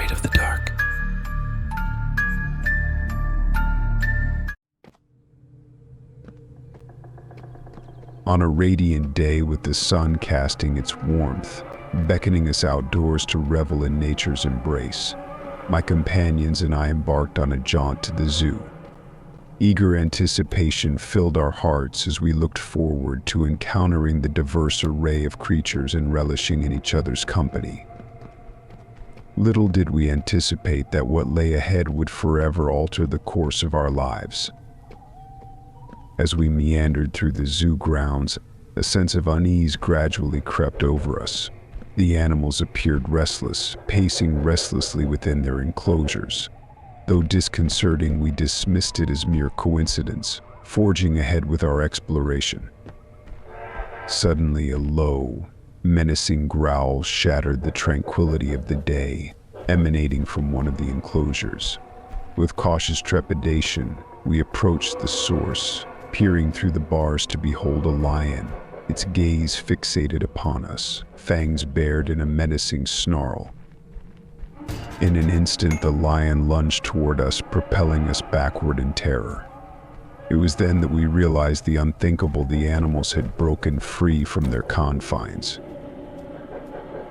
afraid of the dark. On a radiant day with the sun casting its warmth, beckoning us outdoors to revel in nature's embrace, my companions and I embarked on a jaunt to the zoo. Eager anticipation filled our hearts as we looked forward to encountering the diverse array of creatures and relishing in each other's company. Little did we anticipate that what lay ahead would forever alter the course of our lives. As we meandered through the zoo grounds, a sense of unease gradually crept over us. The animals appeared restless, pacing restlessly within their enclosures. Though disconcerting, we dismissed it as mere coincidence, forging ahead with our exploration. Suddenly, a low, menacing growl shattered the tranquility of the day, emanating from one of the enclosures. With cautious trepidation, we approached the source, peering through the bars to behold a lion, its gaze fixated upon us, fangs bared in a menacing snarl. In an instant, the lion lunged toward us, propelling us backward in terror. It was then that we realized the unthinkable: the animals had broken free from their confines.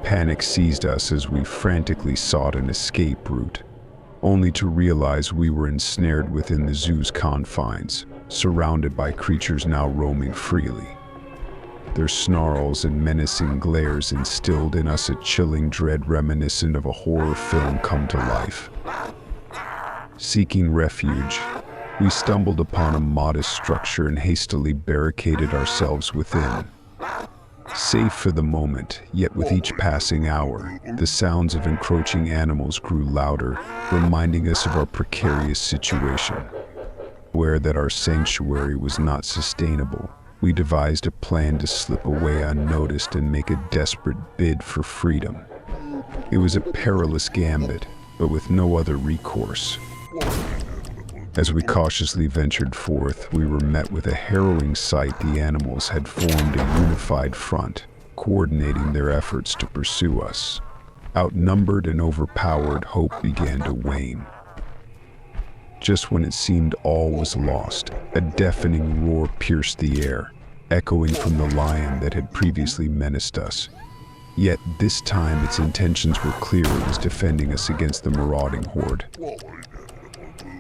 Panic seized us as we frantically sought an escape route, only to realize we were ensnared within the zoo's confines, surrounded by creatures now roaming freely. Their snarls and menacing glares instilled in us a chilling dread reminiscent of a horror film come to life. Seeking refuge, we stumbled upon a modest structure and hastily barricaded ourselves within. Safe for the moment, yet with each passing hour, the sounds of encroaching animals grew louder, reminding us of our precarious situation. Aware that our sanctuary was not sustainable, we devised a plan to slip away unnoticed and make a desperate bid for freedom. It was a perilous gambit, but with no other recourse. As we cautiously ventured forth, we were met with a harrowing sight. The animals had formed a unified front, coordinating their efforts to pursue us. Outnumbered and overpowered, hope began to wane. Just when it seemed all was lost, a deafening roar pierced the air, echoing from the lion that had previously menaced us. Yet this time its intentions were clear: it was defending us against the marauding horde.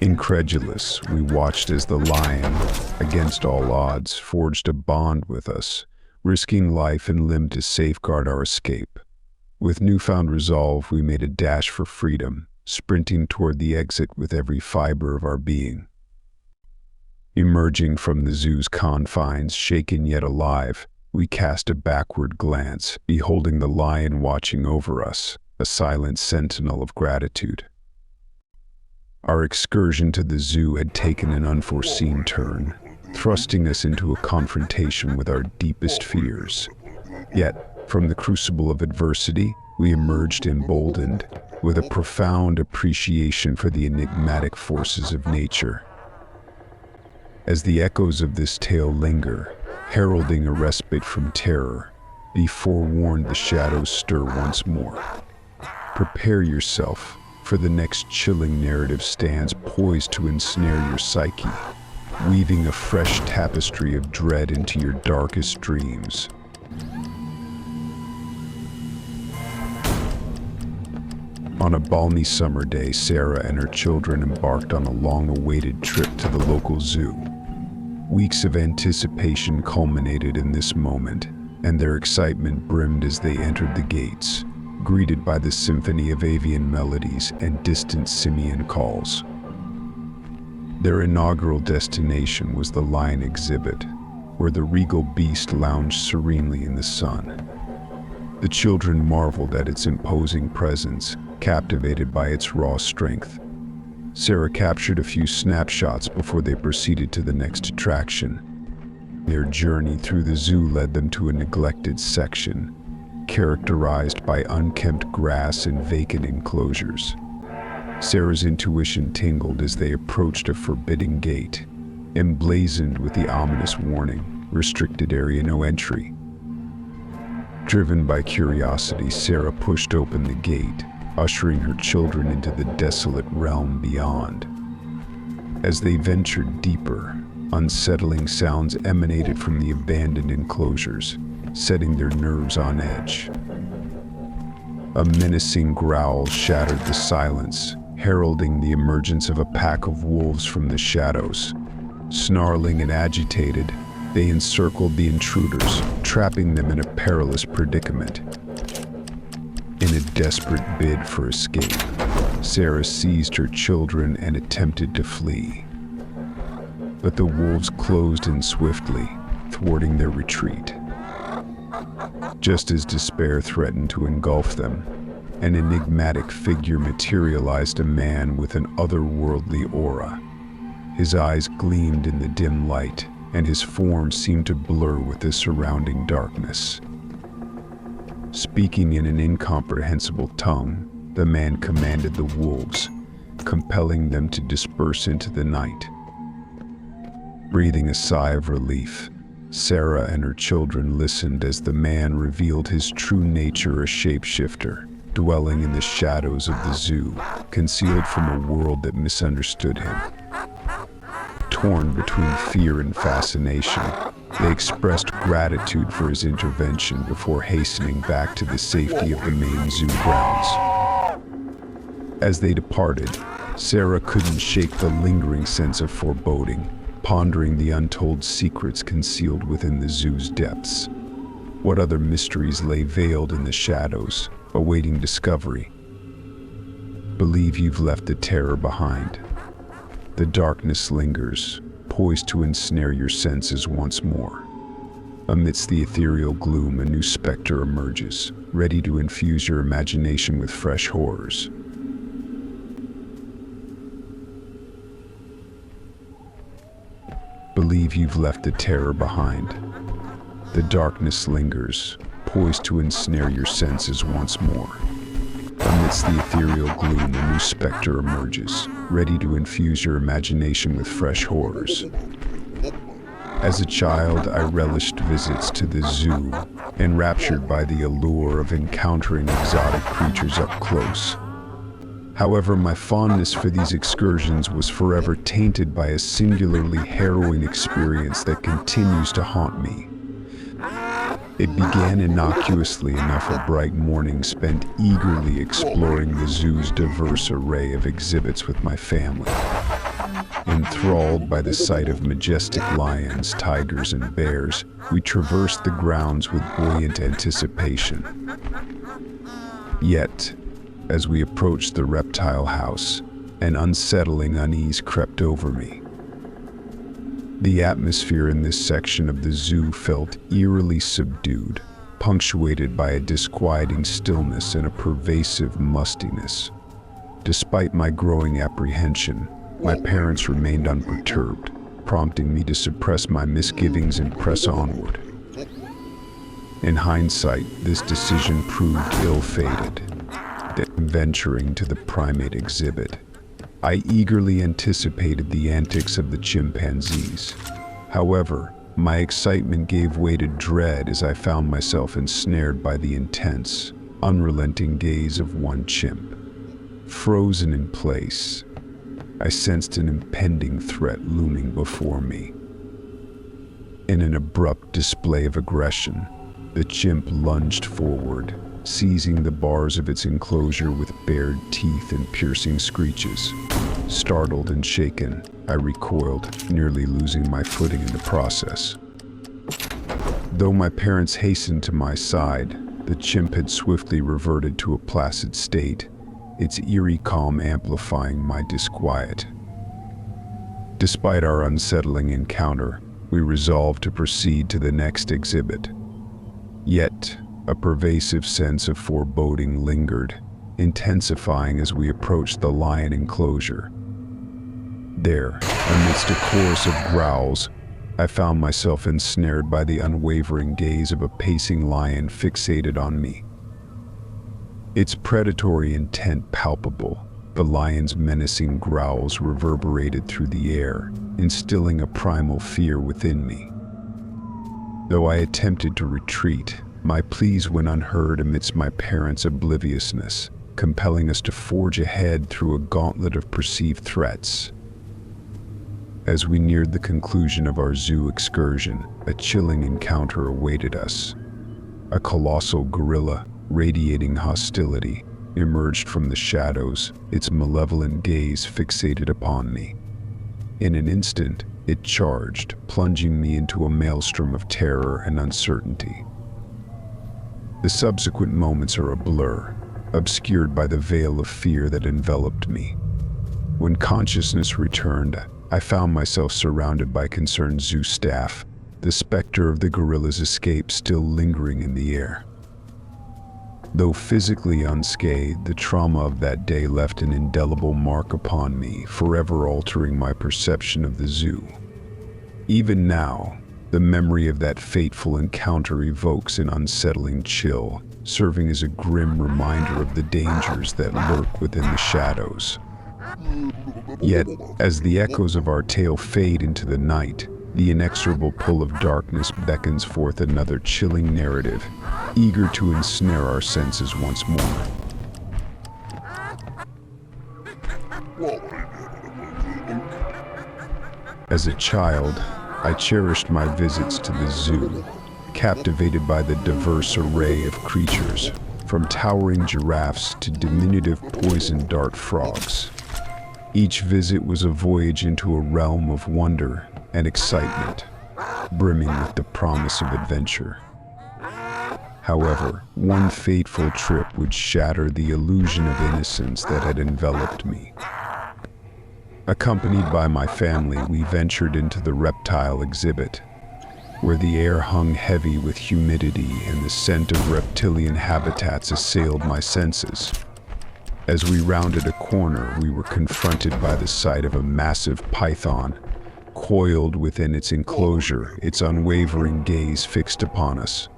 Incredulous, we watched as the lion, against all odds, forged a bond with us, risking life and limb to safeguard our escape. With newfound resolve, we made a dash for freedom, sprinting toward the exit with every fiber of our being. Emerging from the zoo's confines, shaken yet alive, we cast a backward glance, beholding the lion watching over us, a silent sentinel of gratitude. Our excursion to the zoo had taken an unforeseen turn, thrusting us into a confrontation with our deepest fears. Yet, from the crucible of adversity, we emerged emboldened, with a profound appreciation for the enigmatic forces of nature. As the echoes of this tale linger, heralding a respite from terror, be forewarned: the shadows stir once more. Prepare yourself, for the next chilling narrative stands poised to ensnare your psyche, weaving a fresh tapestry of dread into your darkest dreams. On a balmy summer day, Sarah and her children embarked on a long-awaited trip to the local zoo. Weeks of anticipation culminated in this moment, and their excitement brimmed as they entered the gates, greeted by the symphony of avian melodies and distant simian calls. Their inaugural destination was the lion exhibit, where the regal beast lounged serenely in the sun. The children marveled at its imposing presence, captivated by its raw strength. Sarah captured a few snapshots before they proceeded to the next attraction. Their journey through the zoo led them to a neglected section, characterized by unkempt grass and vacant enclosures. Sarah's intuition tingled as they approached a forbidding gate, emblazoned with the ominous warning, "Restricted area, no entry." Driven by curiosity, Sarah pushed open the gate, ushering her children into the desolate realm beyond. As they ventured deeper, unsettling sounds emanated from the abandoned enclosures, setting their nerves on edge. A menacing growl shattered the silence, heralding the emergence of a pack of wolves from the shadows. Snarling and agitated, they encircled the intruders, trapping them in a perilous predicament. In a desperate bid for escape, Sarah seized her children and attempted to flee. But the wolves closed in swiftly, thwarting their retreat. Just as despair threatened to engulf them, an enigmatic figure materialized, a man with an otherworldly aura. His eyes gleamed in the dim light, and his form seemed to blur with the surrounding darkness. Speaking in an incomprehensible tongue, the man commanded the wolves, compelling them to disperse into the night. Breathing a sigh of relief, Sarah and her children listened as the man revealed his true nature, a shapeshifter, dwelling in the shadows of the zoo, concealed from a world that misunderstood him. Torn between fear and fascination, they expressed gratitude for his intervention before hastening back to the safety of the main zoo grounds. As they departed, Sarah couldn't shake the lingering sense of foreboding, pondering the untold secrets concealed within the zoo's depths. What other mysteries lay veiled in the shadows, awaiting discovery? Believe you've left the terror behind. The darkness lingers, poised to ensnare your senses once more. Amidst the ethereal gloom, a new specter emerges, ready to infuse your imagination with fresh horrors. Believe you've left the terror behind. The darkness lingers, poised to ensnare your senses once more. Amidst the ethereal gloom, a new specter emerges, ready to infuse your imagination with fresh horrors. As a child, I relished visits to the zoo, enraptured by the allure of encountering exotic creatures up close. However, my fondness for these excursions was forever tainted by a singularly harrowing experience that continues to haunt me. It began innocuously enough, a bright morning spent eagerly exploring the zoo's diverse array of exhibits with my family. Enthralled by the sight of majestic lions, tigers, and bears, we traversed the grounds with buoyant anticipation. Yet, as we approached the reptile house, an unsettling unease crept over me. The atmosphere in this section of the zoo felt eerily subdued, punctuated by a disquieting stillness and a pervasive mustiness. Despite my growing apprehension, my parents remained unperturbed, prompting me to suppress my misgivings and press onward. In hindsight, this decision proved ill-fated. Venturing to the primate exhibit, I eagerly anticipated the antics of the chimpanzees. However, my excitement gave way to dread as I found myself ensnared by the intense, unrelenting gaze of one chimp. Frozen in place, I sensed an impending threat looming before me. In an abrupt display of aggression, the chimp lunged forward, seizing the bars of its enclosure with bared teeth and piercing screeches. Startled and shaken, I recoiled, nearly losing my footing in the process. Though my parents hastened to my side, the chimp had swiftly reverted to a placid state, its eerie calm amplifying my disquiet. Despite our unsettling encounter, we resolved to proceed to the next exhibit. Yet, a pervasive sense of foreboding lingered, intensifying as we approached the lion enclosure. There, amidst a chorus of growls, I found myself ensnared by the unwavering gaze of a pacing lion fixated on me. Its predatory intent palpable, the lion's menacing growls reverberated through the air, instilling a primal fear within me. Though I attempted to retreat, my pleas went unheard amidst my parents' obliviousness, compelling us to forge ahead through a gauntlet of perceived threats. As we neared the conclusion of our zoo excursion, a chilling encounter awaited us. A colossal gorilla, radiating hostility, emerged from the shadows, its malevolent gaze fixated upon me. In an instant, it charged, plunging me into a maelstrom of terror and uncertainty. The subsequent moments are a blur, obscured by the veil of fear that enveloped me. When consciousness returned, I found myself surrounded by concerned zoo staff, the specter of the gorilla's escape still lingering in the air. Though physically unscathed, the trauma of that day left an indelible mark upon me, forever altering my perception of the zoo. Even now, the memory of that fateful encounter evokes an unsettling chill, serving as a grim reminder of the dangers that lurk within the shadows. Yet, as the echoes of our tale fade into the night, the inexorable pull of darkness beckons forth another chilling narrative, eager to ensnare our senses once more. As a child, I cherished my visits to the zoo, captivated by the diverse array of creatures, from towering giraffes to diminutive poison dart frogs. Each visit was a voyage into a realm of wonder and excitement, brimming with the promise of adventure. However, one fateful trip would shatter the illusion of innocence that had enveloped me. Accompanied by my family, we ventured into the reptile exhibit, where the air hung heavy with humidity and the scent of reptilian habitats assailed my senses. As we rounded a corner, we were confronted by the sight of a massive python, coiled within its enclosure, its unwavering gaze fixed upon us.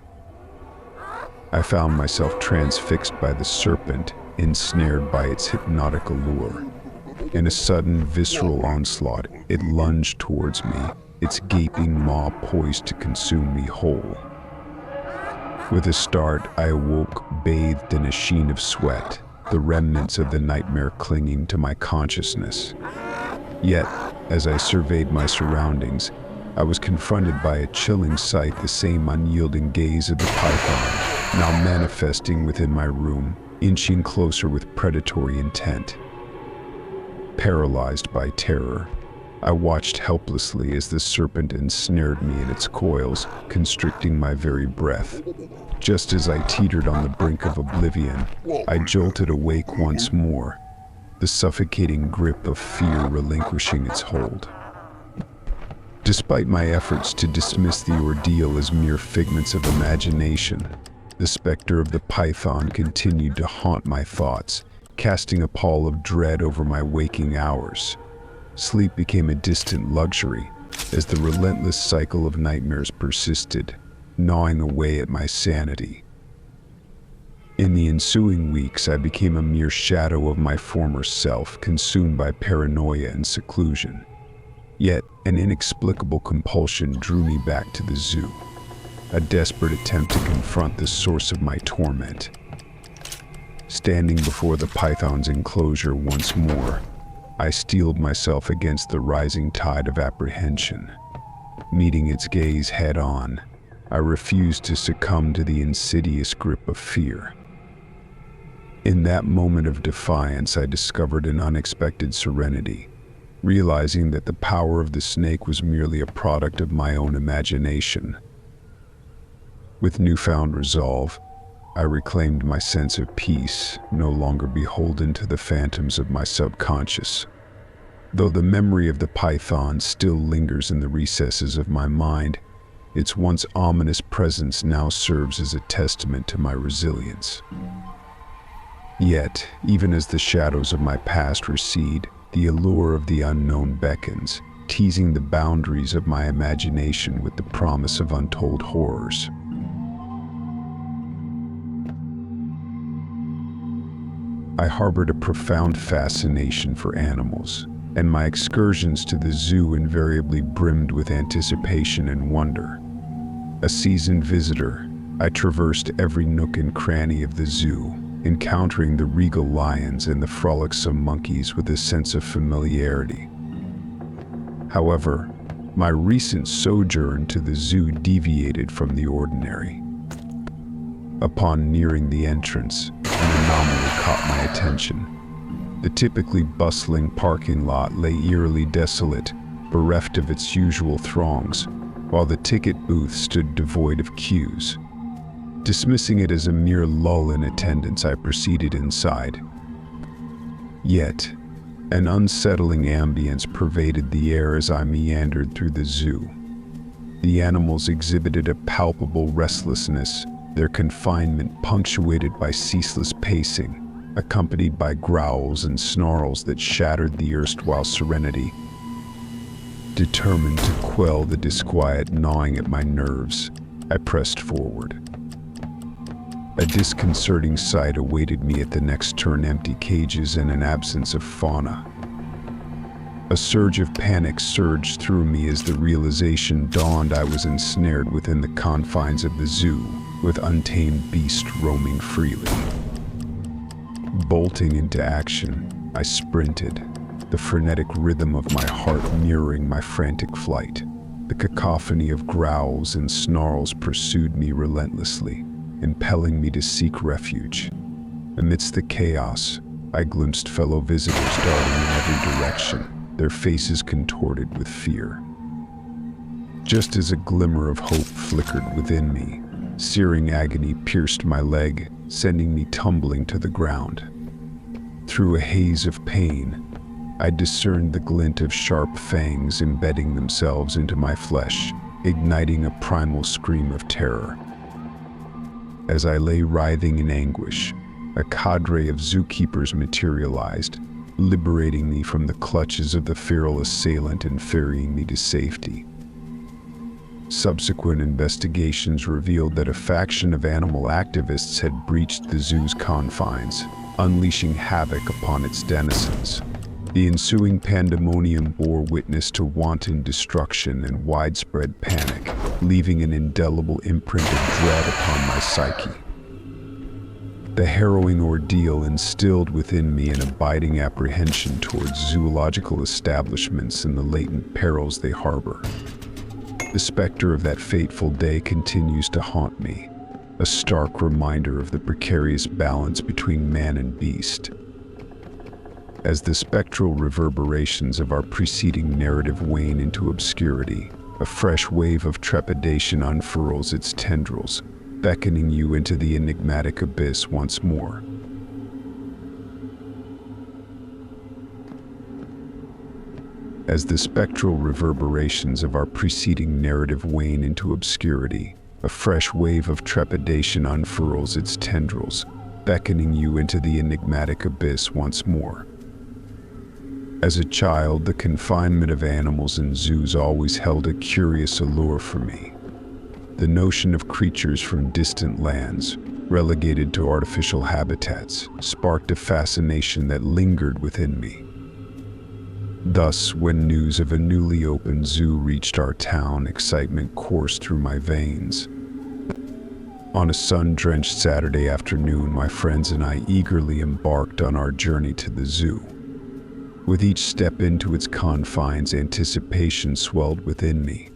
I found myself transfixed by the serpent, ensnared by its hypnotic allure. In a sudden, visceral onslaught, it lunged towards me, its gaping maw poised to consume me whole. With a start, I awoke, bathed in a sheen of sweat, the remnants of the nightmare clinging to my consciousness. Yet, as I surveyed my surroundings, I was confronted by a chilling sight, the same unyielding gaze of the python, now manifesting within my room, inching closer with predatory intent. Paralyzed by terror, I watched helplessly as the serpent ensnared me in its coils, constricting my very breath. Just as I teetered on the brink of oblivion, I jolted awake once more, the suffocating grip of fear relinquishing its hold. Despite my efforts to dismiss the ordeal as mere figments of imagination, the specter of the python continued to haunt my thoughts, casting a pall of dread over my waking hours. Sleep became a distant luxury as the relentless cycle of nightmares persisted, gnawing away at my sanity. In the ensuing weeks, I became a mere shadow of my former self, consumed by paranoia and seclusion. Yet, an inexplicable compulsion drew me back to the zoo, a desperate attempt to confront the source of my torment. Standing before the python's enclosure once more, I steeled myself against the rising tide of apprehension. Meeting its gaze head-on, I refused to succumb to the insidious grip of fear. In that moment of defiance, I discovered an unexpected serenity, realizing that the power of the snake was merely a product of my own imagination. With newfound resolve, I reclaimed my sense of peace, no longer beholden to the phantoms of my subconscious. Though the memory of the python still lingers in the recesses of my mind, its once ominous presence now serves as a testament to my resilience. Yet, even as the shadows of my past recede, the allure of the unknown beckons, teasing the boundaries of my imagination with the promise of untold horrors. I harbored a profound fascination for animals, and my excursions to the zoo invariably brimmed with anticipation and wonder. A seasoned visitor, I traversed every nook and cranny of the zoo, encountering the regal lions and the frolicsome monkeys with a sense of familiarity. However, my recent sojourn to the zoo deviated from the ordinary. Upon nearing the entrance, an anomaly caught my attention. The typically bustling parking lot lay eerily desolate, bereft of its usual throngs, while the ticket booth stood devoid of queues. Dismissing it as a mere lull in attendance, I proceeded inside. Yet, an unsettling ambience pervaded the air as I meandered through the zoo. The animals exhibited a palpable restlessness, their confinement punctuated by ceaseless pacing, accompanied by growls and snarls that shattered the erstwhile serenity. Determined to quell the disquiet gnawing at my nerves, I pressed forward. A disconcerting sight awaited me at the next turn: empty cages and an absence of fauna. A surge of panic surged through me as the realization dawned I was ensnared within the confines of the zoo, with untamed beasts roaming freely. Bolting into action, I sprinted, the frenetic rhythm of my heart mirroring my frantic flight. The cacophony of growls and snarls pursued me relentlessly, impelling me to seek refuge. Amidst the chaos, I glimpsed fellow visitors darting in every direction, their faces contorted with fear. Just as a glimmer of hope flickered within me, searing agony pierced my leg, sending me tumbling to the ground. Through a haze of pain, I discerned the glint of sharp fangs embedding themselves into my flesh, igniting a primal scream of terror. As I lay writhing in anguish, a cadre of zookeepers materialized, liberating me from the clutches of the feral assailant and ferrying me to safety. Subsequent investigations revealed that a faction of animal activists had breached the zoo's confines, unleashing havoc upon its denizens. The ensuing pandemonium bore witness to wanton destruction and widespread panic, leaving an indelible imprint of dread upon my psyche. The harrowing ordeal instilled within me an abiding apprehension towards zoological establishments and the latent perils they harbor. The specter of that fateful day continues to haunt me, a stark reminder of the precarious balance between man and beast. As the spectral reverberations of our preceding narrative wane into obscurity, a fresh wave of trepidation unfurls its tendrils, beckoning you into the enigmatic abyss once more. As the spectral reverberations of our preceding narrative wane into obscurity, a fresh wave of trepidation unfurls its tendrils, beckoning you into the enigmatic abyss once more. As a child, the confinement of animals in zoos always held a curious allure for me. The notion of creatures from distant lands, relegated to artificial habitats, sparked a fascination that lingered within me. Thus, when news of a newly opened zoo reached our town, excitement coursed through my veins. On a sun-drenched Saturday afternoon, my friends and I eagerly embarked on our journey to the zoo. With each step into its confines, anticipation swelled within me.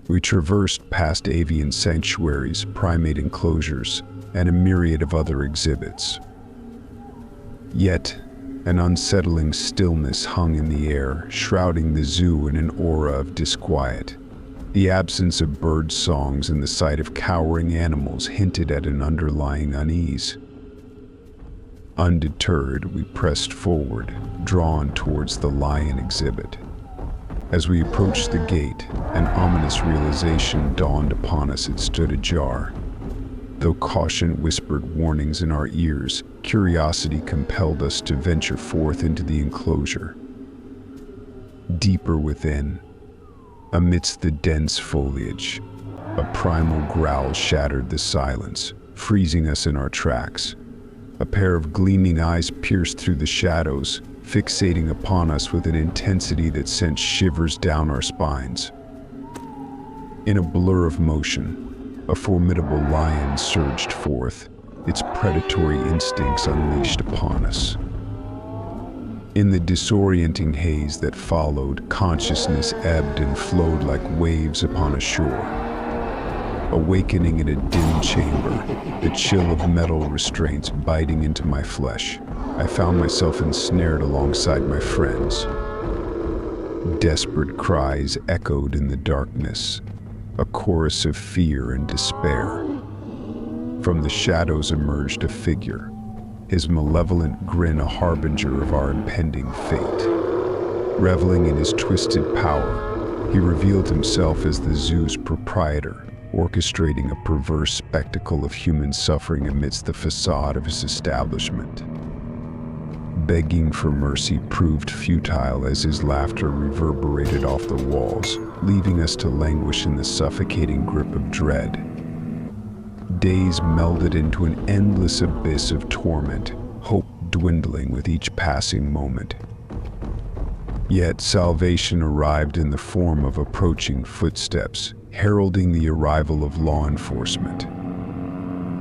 We traversed past avian sanctuaries, primate enclosures, and a myriad of other exhibits. Yet, an unsettling stillness hung in the air, shrouding the zoo in an aura of disquiet. The absence of bird songs and the sight of cowering animals hinted at an underlying unease. Undeterred, we pressed forward, drawn towards the lion exhibit. As we approached the gate, an ominous realization dawned upon us. It stood ajar. Though caution whispered warnings in our ears, curiosity compelled us to venture forth into the enclosure. Deeper within, amidst the dense foliage, a primal growl shattered the silence, freezing us in our tracks. A pair of gleaming eyes pierced through the shadows, fixating upon us with an intensity that sent shivers down our spines. In a blur of motion, a formidable lion surged forth, its predatory instincts unleashed upon us. In the disorienting haze that followed, consciousness ebbed and flowed like waves upon a shore. Awakening in a dim chamber, the chill of metal restraints biting into my flesh, I found myself ensnared alongside my friends. Desperate cries echoed in the darkness, a chorus of fear and despair. From the shadows emerged a figure, his malevolent grin a harbinger of our impending fate. Reveling in his twisted power, he revealed himself as the zoo's proprietor, orchestrating a perverse spectacle of human suffering amidst the facade of his establishment. Begging for mercy proved futile as his laughter reverberated off the walls, leaving us to languish in the suffocating grip of dread. Days melded into an endless abyss of torment, hope dwindling with each passing moment. Yet salvation arrived in the form of approaching footsteps, heralding the arrival of law enforcement.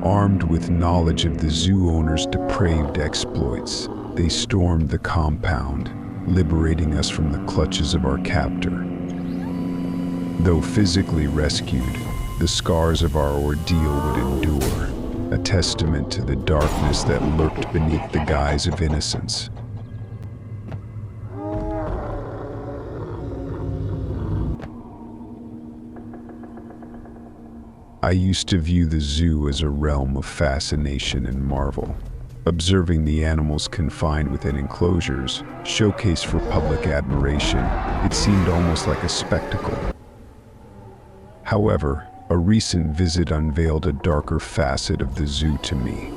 Armed with knowledge of the zoo owner's depraved exploits, they stormed the compound, liberating us from the clutches of our captor. Though physically rescued, the scars of our ordeal would endure, a testament to the darkness that lurked beneath the guise of innocence. I used to view the zoo as a realm of fascination and marvel. Observing the animals confined within enclosures, showcased for public admiration, it seemed almost like a spectacle. However, a recent visit unveiled a darker facet of the zoo to me.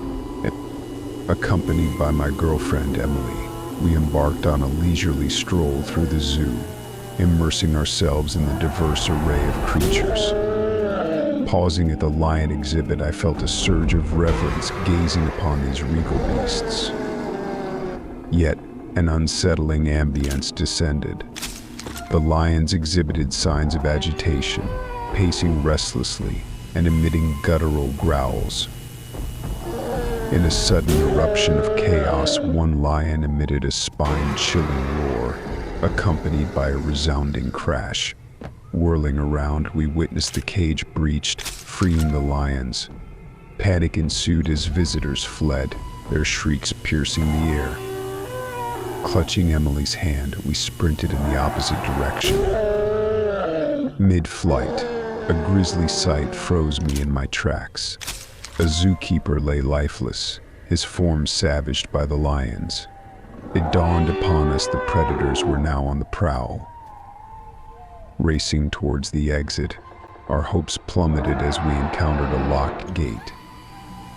Accompanied by my girlfriend Emily, we embarked on a leisurely stroll through the zoo, immersing ourselves in the diverse array of creatures. Pausing at the lion exhibit, I felt a surge of reverence gazing upon these regal beasts. Yet, an unsettling ambience descended. The lions exhibited signs of agitation, pacing restlessly and emitting guttural growls. In a sudden eruption of chaos, one lion emitted a spine-chilling roar, accompanied by a resounding crash. Whirling around, we witnessed the cage breached, freeing the lions. Panic ensued as visitors fled, their shrieks piercing the air. Clutching Emily's hand, we sprinted in the opposite direction. Mid-flight, a grisly sight froze me in my tracks. A zookeeper lay lifeless, his form savaged by the lions. It dawned upon us the predators were now on the prowl. Racing towards the exit, our hopes plummeted as we encountered a locked gate.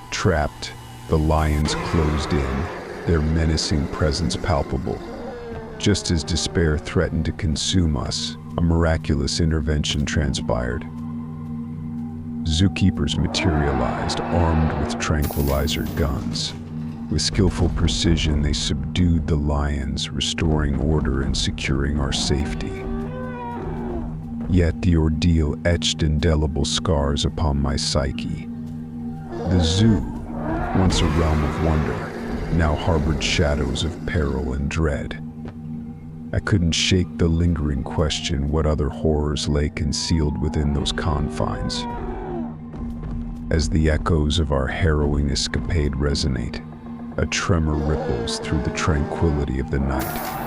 Trapped, the lions closed in, their menacing presence palpable. Just as despair threatened to consume us, a miraculous intervention transpired. Zookeepers materialized, armed with tranquilizer guns. With skillful precision, they subdued the lions, restoring order and securing our safety. Yet the ordeal etched indelible scars upon my psyche. The zoo, once a realm of wonder, now harbored shadows of peril and dread. I couldn't shake the lingering question what other horrors lay concealed within those confines. As the echoes of our harrowing escapade resonate, a tremor ripples through the tranquility of the night.